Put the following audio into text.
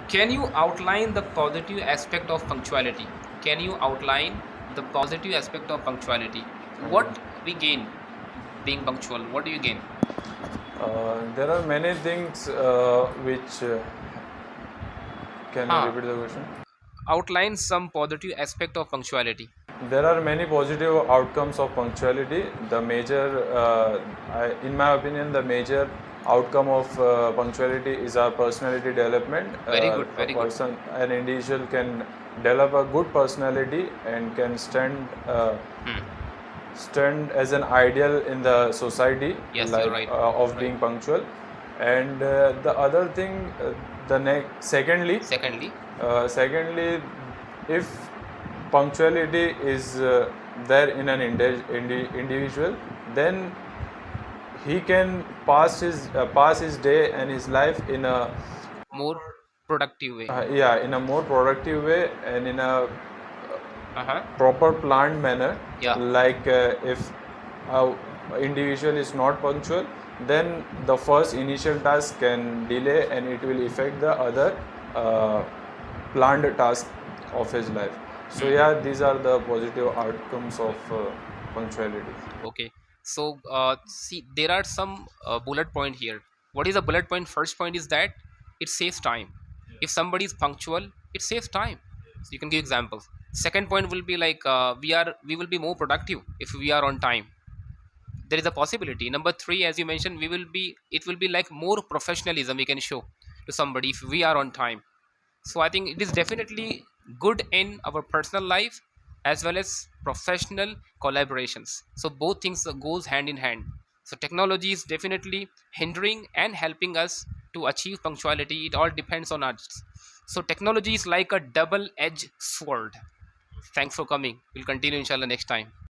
Can you outline the positive aspect of punctuality? Can you outline the positive aspect of punctuality? Okay. What we gain being punctual? What do you gain? There are many things which can you Huh. repeat the question? Outline some positive aspect of punctuality. There are many positive outcomes of punctuality. The major, in my opinion, the major outcome of punctuality is our personality development. Very good. A Very good. person, an individual can develop a good personality and can Hmm. stand as an ideal in the society, Yes, you're like right. of Right. being punctual. And the other thing, Secondly, secondly, if punctuality is there in an individual, then he can pass his day and his life in a more productive way. in a more productive way and in a Uh huh. proper planned manner. Yeah. Like if a individual is not punctual, then the first initial task can delay and it will affect the other uh, planned task of his life. So Hmm. yeah, these are the positive outcomes of punctuality. Okay. So, see, there are some bullet point here. What is a bullet point? First point is that it saves time. If somebody is punctual, it saves time. So you can give examples. Second point will be like we will be more productive if we are on time. There is a possibility. Number three, as you mentioned, it will be like more professionalism we can show to somebody if we are on time. So I think it is definitely good in our personal life as well as professional collaborations. So both things goes hand in hand. So technology is definitely hindering and helping us to achieve punctuality. It all depends on us. So technology is like a double edged sword. Thanks for coming. We'll continue inshallah next time.